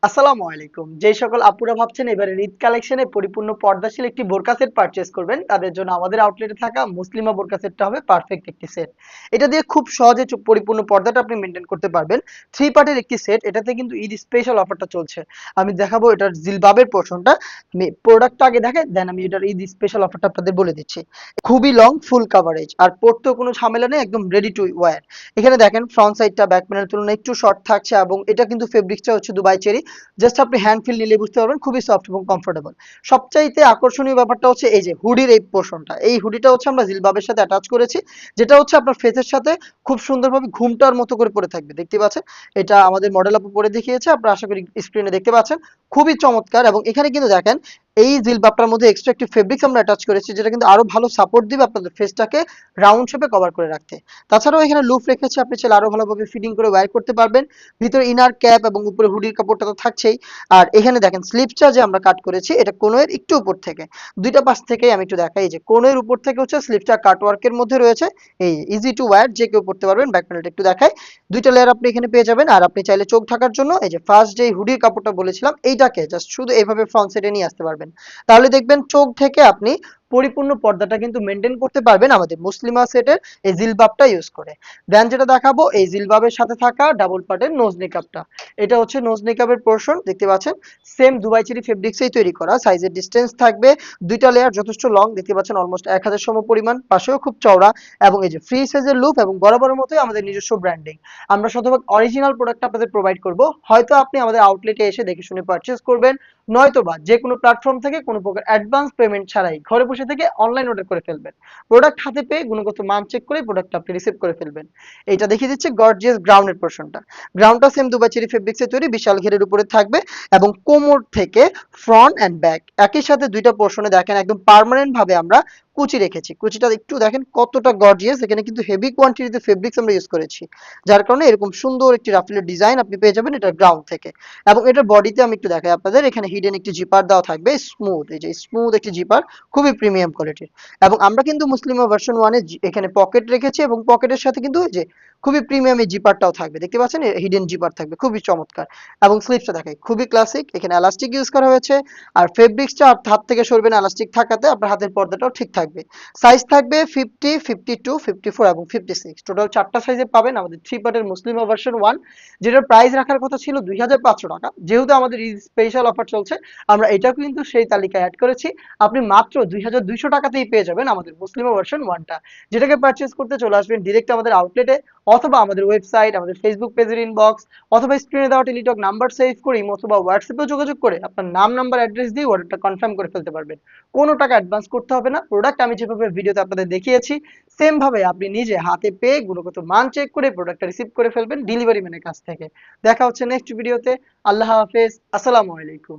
আসসালামু আলাইকুম। যেই সকল আপুরা ভাবছেন এবারে ঈদ কালেকশনে পরিপূর্ণ পর্দাশীল একটি বোরকা সেট পারচেজ করবেন, তাদের জন্য আমাদের আউটলেটে থাকা মুসলিমা বোরকা সেটটা হবে পারফেক্ট একটি সেট। এটা দিয়ে খুব সহজে পরিপূর্ণ পর্দাটা আপনি মেইনটেইন করতে পারবেন। 3 পার্টের একটি সেট। এটাতে কিন্তু ঈদ স্পেশাল অফারটা চলছে। আমি দেখাবো এটার জিলবাবের পোরশনটা। আমি প্রোডাক্টটা আগে দেখাই, দেন আমি এটার ঈদ স্পেশাল অফারটা আপনাদের বলে দিচ্ছি। খুবই লং ফুল কাভারেজ আর পরতেও কোনো ঝামেলা নেই, একদম রেডি টু ওয়্যার। এখানে দেখেন ফ্রন্ট সাইডটা ব্যাক প্যানেলের তুলনায় একটু শর্ট থাকছে এবং এটা কিন্তু ফেব্রিক্সটা হচ্ছে দুবাই চেরি। জাস্ট আপনি হ্যান্ড ফিল নিলে বুঝতে পারবেন খুবই সফট এবং কমফোর্টেবল। সবচাইতে আকর্ষণীয় ব্যাপারটা হচ্ছে এই যে হুডির এই পোর্শনটা। এই হুডিটা হচ্ছে আমরা জিলবাবের সাথে অ্যাটাচ করেছি, যেটা হচ্ছে আপনার ফেসের সাথে খুব সুন্দরভাবে ঘুমটার মতো করে পরে থাকবে। দেখতে পাচ্ছেন? এটা আমাদের মডেল আপু পরে দেখিয়েছে। আপনারা আশা করি স্ক্রিনে দেখতে পাচ্ছেন। খুবই চমৎকার এবং এখানে কিন্তু দেখেন এই জিলবাবটার মধ্যে এক্সট্রা একটি ফেব্রিক্স আমরা অ্যাটাচ করেছি, যেটা কিন্তু আরো ভালো সাপোর্ট দিবে আপনাদের ফেসটাকে রাউন্ড শেপে কভার করে রাখতে। তাছাড়াও এখানে লুফ রেখেছি, আপনি চাইলে আরো ভালোভাবে ফিটিং করে ওয়্যার করতে পারবেন। ভিতরে ইনার ক্যাপ এবং উপরে হুডির কাপড়টা তো থাকছেই। আর এখানে দেখেন স্লিপসটা যে আমরা কাট করেছি, এটা কোণের একটু উপর থেকে, দুইটা পাশ থেকেই আমি একটু দেখাই। এই যে কোণের উপর থেকে হচ্ছে স্লিপসটা কাটওয়ার্কের মধ্যে রয়েছে। এই ইজি টু ওয়্যার, যে কেউ পড়তে পারবেন। ব্যাক প্যানেলটা একটু দেখাই। দুইটা লেয়ার আপনি এখানে পেয়ে যাবেন। আর আপনি চাইলে চোখ ঢাকার জন্য এই যে ফার্স্ট যে হুডির কাপড়টা বলেছিলাম, এইটাকে জাস্ট শুধু এইভাবে ফ্রন্ট সাইডে নিয়ে আসতে পারবেন। তাহলে দেখবেন চোখ থেকে আপনি পরিপূর্ণ পর্দাটা কিন্তু মেনটেন করতে পারবেন আমাদের মুসলিমা সেটের এই জিলবাবটা ইউজ করে। দেন যেটা দেখাবো, এই জিলবাবের সাথে থাকা ডাবল পার্টের নোজ মেকআপটা। এটা হচ্ছে নোজ মেকআপের পোর্শন, দেখতে পাচ্ছেন। সেম দুবাই চেরি ফেব্রিক্সেই তৈরি করা। সাইজের ডিসটেন্স থাকবে দুইটা লেয়ার যথেষ্ট লং, দেখতে পাচ্ছেন অলমোস্ট 1000 সম পরিমাণ, পাশেও খুব চওড়া এবং এই যে ফ্রি সাইজের লুপ এবং বরাবরের মতোই আমাদের নিজস্ব ব্র্যান্ডিং। আমরা শতভাগ অরিজিনাল প্রোডাক্ট আপনাদের প্রোভাইড করব। হয়তো আপনি আমাদের আউটলেটে এসে দেখে শুনে পারচেজ করবেন, নয়তোবা যে কোনো প্ল্যাটফর্ম থেকে কোনো প্রকার অ্যাডভান্স পেমেন্ট ছাড়াই ঘরে বসে থেকে অনলাইন অর্ডার করে ফেলবেন। প্রোডাক্ট হাতে পেয়ে গুণগত মান চেক করে প্রোডাক্ট আপনি রিসিভ করে ফেলবেন। এইটা দেখিয়ে দিচ্ছে গর্জিয়াস গ্রাউন্ডের পোর্শনটা। গ্রাউন্ডটা সেম দুবাই চেরি ফেব্রিক্সে তৈরি, বিশাল ঘেরের উপরে থাকবে এবং কোমর থেকে ফ্রন্ট অ্যান্ড ব্যাক একই সাথে দুইটা পোর্শনে দেখেন একদম পার্মানেন্ট ভাবে আমরা কুচি রেখেছি। কুচিটা একটু দেখেন কতটা গর্জিয়াস। এখানে কিন্তু হেভি কোয়ান্টিটিতে ফেব্রিক্স আমরা ইউজ করেছি, যার কারণে এরকম সুন্দর একটি রাফেলের ডিজাইন আপনি পেয়ে যাবেন এটা গ্রাউন্ড থেকে। এবং এটার বডিতে আমি একটু দেখাই আপনাদের, এখানে হিডেন একটি জিপার দেওয়া থাকবে স্মুথ, এই যে স্মুথ একটি জিপার, খুবই প্রিমিয়াম কোয়ালিটির। এবং আমরা কিন্তু মুসলিমা ভার্সন 1 এ এখানে পকেট রেখেছি এবং পকেটের সাথে কিন্তু এই যে খুবই প্রিমিয়াম এই জিপারটাও থাকবে, দেখতে পাচ্ছেন হিডেন জিপার থাকবে, খুবই চমৎকার। এবং স্লিপসটা দেখাই, খুবই ক্লাসিক। এখানে এলাস্টিক ইউজ করা হয়েছে আর ফেব্রিক্সটা হাত থেকে সরবে না, এলাস্টিক থাকাতে আপনার হাতের পর্দাটাও ঠিক থাকবে। সাইজ থাকবে 50, 52, 54 এবং 56। টোটাল 4টা সাইজে পাবেন আমাদের 3 পার্টের মুসলিমা ভার্সন 1, যেটার প্রাইস রাখার কথা ছিল 2500 টাকা। যেহেতু আমাদের ঈদ স্পেশাল অফার চলছে, আমরা এটাও কিন্তু সেই তালিকায় অ্যাড করেছি। আপনি মাত্র 2200 টাকাতেই পেয়ে যাবেন আমাদের মুসলিমা ভার্সন 1টা, যেটাকে পারচেজ করতে চলে আসবেন ডিরেক্ট আমাদের আউটলেটে, অথবা আমাদের ওয়েবসাইট, আমাদের ফেসবুক পেজের ইনবক্স, অথবা স্ক্রিনে দেওয়া টেলিটক নাম্বার সেভ করে অথবা হোয়াটসঅ্যাপেও যোগাযোগ করে আপনার নাম, নাম্বার, অ্যাড্রেস দিয়ে অর্ডারটা কনফার্ম করে ফেলতে পারবেন। কোনো টাকা অ্যাডভান্স করতে হবে না। প্রোডাক্ট আমি যেভাবে ভিডিওতে আপনাদের দেখিয়েছি সেম ভাবে আপনি নিজে হাতে পেয়ে গুণগত মান চেক করে প্রোডাক্টটা রিসিভ করে ফেলবেন ডেলিভারি ম্যানের কাছ থেকে। দেখা হচ্ছে নেক্সট ভিডিওতে। আল্লাহ হাফেজ। আসসালামু আলাইকুম।